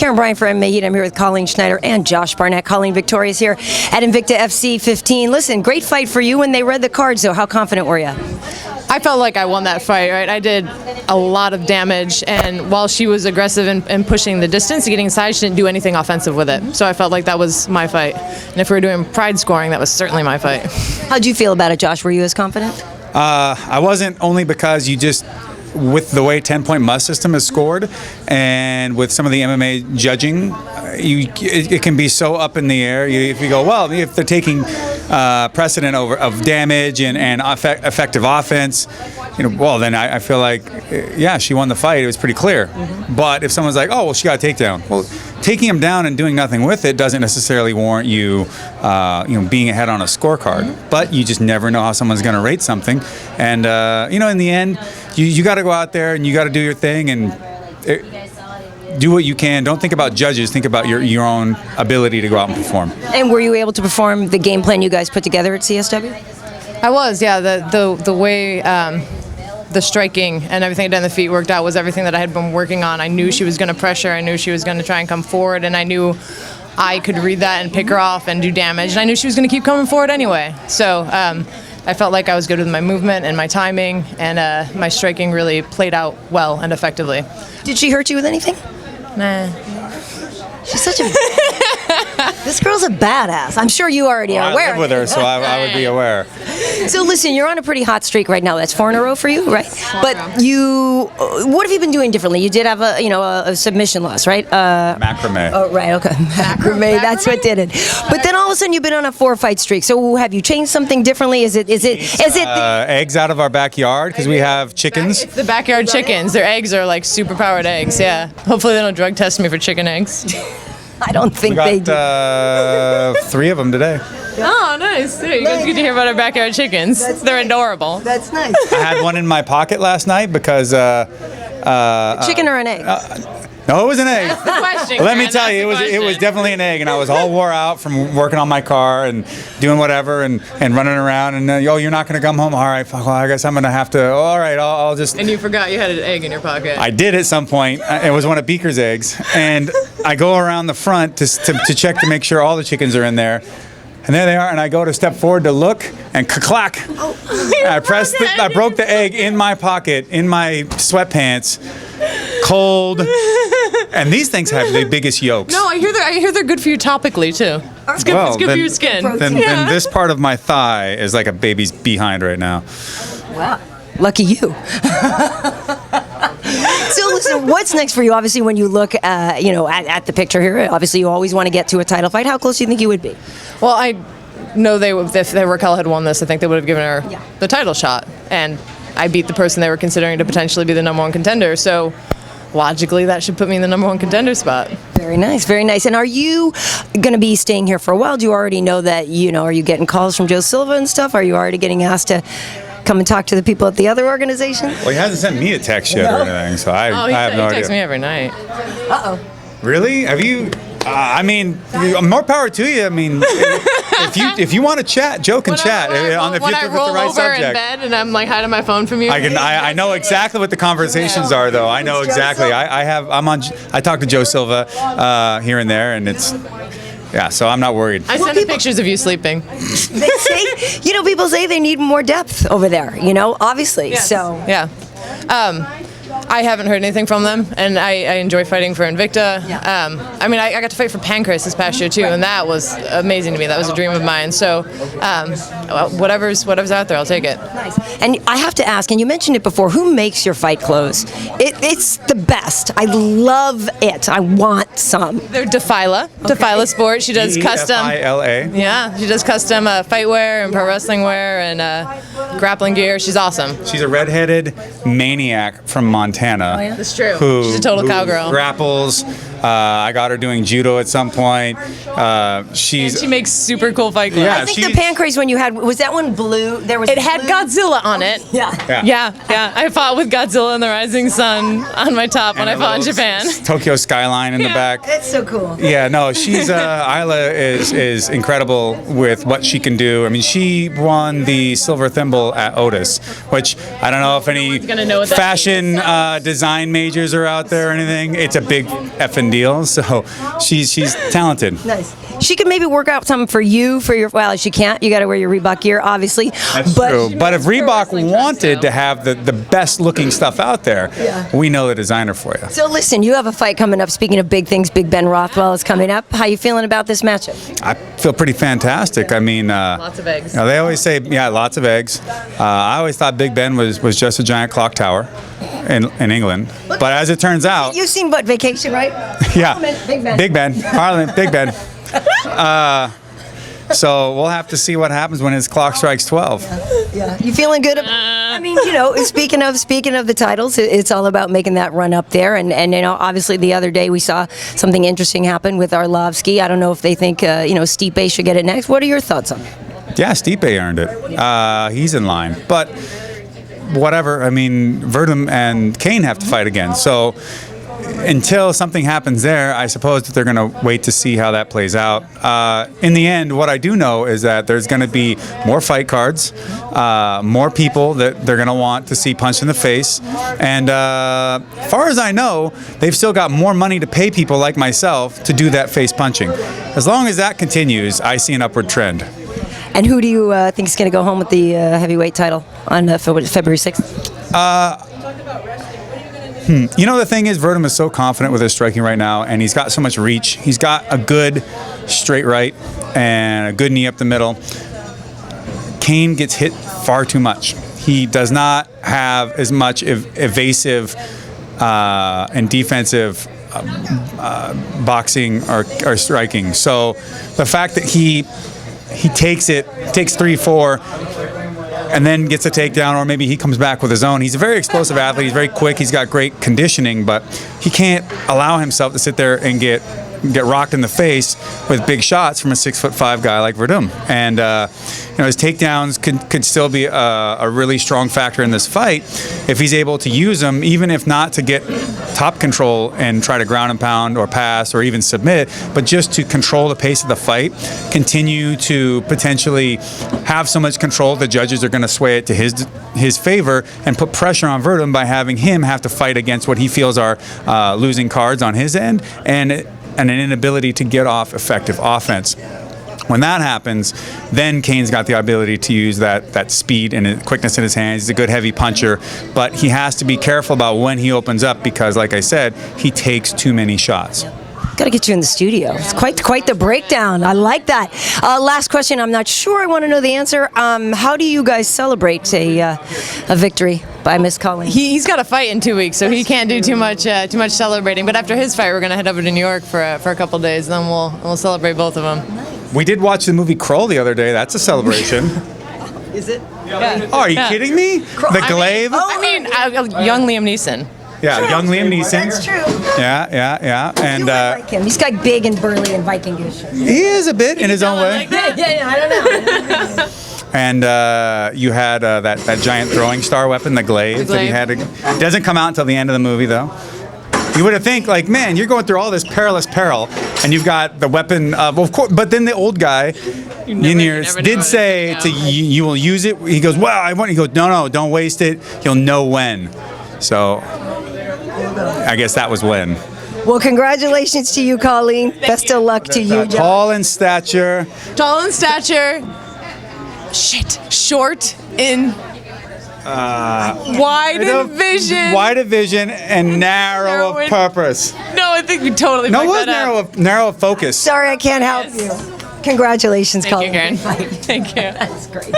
Karyn Bryant for MMA H.E.A.T. I'm here with Colleen Schneider and Josh Barnett. Colleen victorious here at Invicta FC 15. Listen, great fight for you when they read the card, so how confident were you? I felt like I won that fight, right? I did a lot of damage, and while she was aggressive and pushing the distance, getting inside, she didn't do anything offensive with it. So I felt like that was my fight. And if we were doing pride scoring, that was certainly my fight. How'd you feel about it, Josh? Were you as confident? I wasn't, only because you just, with the way 10-point must system is scored, and with some of the MMA judging, it can be so up in the air. If you go, well, if they're taking precedent of damage and effective offense, well, then I feel like, yeah, she won the fight. It was pretty clear. But if someone's like, oh, well, she got a takedown. Well, taking him down and doing nothing with it doesn't necessarily warrant you, being ahead on a scorecard. But you just never know how someone's going to rate something. And, in the end, you got to go out there and you got to do your thing and do what you can. Don't think about judges. Think about your own ability to go out and perform. And were you able to perform the game plan you guys put together at CSW? I was, yeah. The way the striking and everything I did on the feet worked out was everything that I had been working on. I knew she was going to pressure. I knew she was going to try and come forward, and I knew I could read that and pick her off and do damage. And I knew she was going to keep coming forward anyway. So I felt like I was good with my movement and my timing, and my striking really played out well and effectively. Did she hurt you with anything? Nah. She's such a... This girl's a badass. I'm sure you already are aware. I live with her, so I would be aware. So listen, you're on a pretty hot streak right now. That's 4 in a row for you, right? But what have you been doing differently? You did have a submission loss, right? Macrame. Oh, right, okay. Macrame, that's what did it. But then all of a sudden you've been on a 4-fight streak. So have you changed something differently? Is it eggs out of our backyard because we have chickens? It's the backyard chickens. Their eggs are like super powered eggs, yeah. Hopefully they don't drug test me for chicken eggs. I don't think they do. 3 of them today. Oh, nice. You guys get to hear about our backyard chickens. They're adorable. That's nice. I had one in my pocket last night because... chicken or an egg? No, it was an egg. That's the question. Let me tell you, it was definitely an egg, and I was all wore out from working on my car and doing whatever and running around. And you're not going to come home. All right, well, I guess I'm going to have to. All right, I'll just. And you forgot you had an egg in your pocket. I did at some point. It was one of Beaker's eggs, and I go around the front to check to make sure all the chickens are in there. And there they are, and I go to step forward to look, and clack! I broke the egg in my pocket, in my sweatpants, cold. And these things have the biggest yolks. No, I hear they're good for you topically too. It's good for your skin. Then this part of my thigh is like a baby's behind right now. Wow, lucky you. So listen, what's next for you? Obviously, when you look, at the picture here, obviously you always want to get to a title fight. How close do you think you would be? Well, I know if Raquel had won this, I think they would have given her the title shot, and I beat the person they were considering to potentially be the #1 contender. So logically, that should put me in the #1 contender spot. Very nice, very nice. And are you going to be staying here for a while? Do you already know that, are you getting calls from Joe Silva and stuff? Are you already getting asked to come and talk to the people at the other organization? Well, he hasn't sent me a text yet or anything, so I have no idea. He texts me every night. Uh-oh. Really? Have you? More power to you. I mean, if you want to chat, Joe can chat. When I roll over in bed and I'm like hiding my phone from you. I know exactly what the conversations are, though. I know exactly. I talk to Joe Silva here and there, and it's. Yeah, so I'm not worried. I send him pictures of you sleeping. They say, people say they need more depth over there, obviously. Yes. So yeah. I haven't heard anything from them, and I enjoy fighting for Invicta. Yeah. I got to fight for Pancrase this past year, too, and that was amazing to me. That was a dream of mine. So whatever's out there, I'll take it. Nice. And I have to ask, and you mentioned it before, who makes your fight clothes? It's the best. I love it. I want some. They're Defila. Okay. Defila Sport. She does custom. Defila. Yeah, she does custom fight wear and pro wrestling wear and grappling gear. She's awesome. She's a redheaded maniac from Montana. Oh, yeah? That's true. She's a total cowgirl. Grapples. I got her doing judo at some point. And she makes super cool fight clothes. Yeah, I think the Pancrase one you had, was that one blue? It had Godzilla on it. Yeah. I fought with Godzilla and the Rising Sun on my top when I fought in Japan. Tokyo skyline in the back. That's so cool. Yeah, no, she's Isla is incredible with what she can do. I mean, she won the silver thimble at Otis, which I don't know if any fashion design majors are out there or anything. It's a big effing open deals. So she's talented. Nice. She could maybe work out something for you for your. Well, she can't. You got to wear your Reebok gear, obviously. That's true. But if Reebok wanted to have the best looking stuff out there, we know the designer for you. So listen, you have a fight coming up. Speaking of big things, Big Ben Rothwell is coming up. How you feeling about this matchup? I feel pretty fantastic. I mean, Lots of eggs. they always say, lots of eggs. I always thought Big Ben was just a giant clock tower in England. But as it turns out, You've seen what, Vacation, right? yeah, Parliament, Big Ben. Parliament, Big Ben. So we'll have to see what happens when his clock strikes 12. Yeah. You feeling good? I mean, speaking of the titles, it's all about making that run up there. And obviously the other day we saw something interesting happen with Arlovsky. I don't know if they think, Stipe should get it next. What are your thoughts on it? Yeah, Stipe earned it. He's in line. But whatever, I mean, Werdum and Cain have to fight again. So until something happens there, I suppose that they're going to wait to see how that plays out. In the end, what I do know is that there's going to be more fight cards, more people that they're going to want to see punched in the face. And as far as I know, they've still got more money to pay people like myself to do that face punching. As long as that continues, I see an upward trend. And who do you think is going to go home with the heavyweight title on February 6th? The thing is, Werdum is so confident with his striking right now, and he's got so much reach. He's got a good straight right and a good knee up the middle. Cain gets hit far too much. He does not have as much evasive and defensive boxing or striking. So the fact that he takes 3-4, and then gets a takedown, or maybe he comes back with his own. He's a very explosive athlete. He's very quick. He's got great conditioning, but he can't allow himself to sit there and get rocked in the face with big shots from a 6'5" guy like Werdum. And his takedowns could still be a really strong factor in this fight if he's able to use them, even if not to get top control and try to ground and pound or pass or even submit, but just to control the pace of the fight, continue to potentially have so much control the judges are going to sway it to his favor, and put pressure on Werdum by having him have to fight against what he feels are losing cards on his end and an inability to get off effective offense. When that happens, then Cain's got the ability to use that speed and quickness in his hands. He's a good heavy puncher, but he has to be careful about when he opens up because, like I said, he takes too many shots. Got to get you in the studio. It's quite the breakdown. I like that. Last question. I'm not sure I want to know the answer. How do you guys celebrate a victory by Miss Colleen? He's got a fight in 2 weeks, so he can't do too much celebrating. But after his fight, we're gonna head over to New York for a couple days. Then we'll celebrate both of them. We did watch the movie Krull the other day. That's a celebration. Is it? Yeah. Oh, are you kidding me? The Glaive? Young Liam Neeson. Yeah, True. young Liam Neeson. That's true. Yeah. And You like him. He's got big and burly and Vikingish. he is a bit in his own way. Yeah, I don't know. And you had that giant throwing star weapon, the glaive. That he had. It doesn't come out until the end of the movie, though. You would have think, like, man, you're going through all this perilous peril, and you've got the weapon of course. But then the old guy, Yuniers, did say to you will use it. He goes, well, I want. He goes, no, don't waste it. You'll know when. So I guess that was when. Well, congratulations to you, Colleen. Best of luck to you, Josh. Tall in stature. Short in wide in vision. Wide of vision and narrow of purpose. No, I think we totally No, it fucked was that up. narrow of focus. Sorry, I can't help you. Congratulations, Thank you, Colleen. Karyn. Thank you. That's great.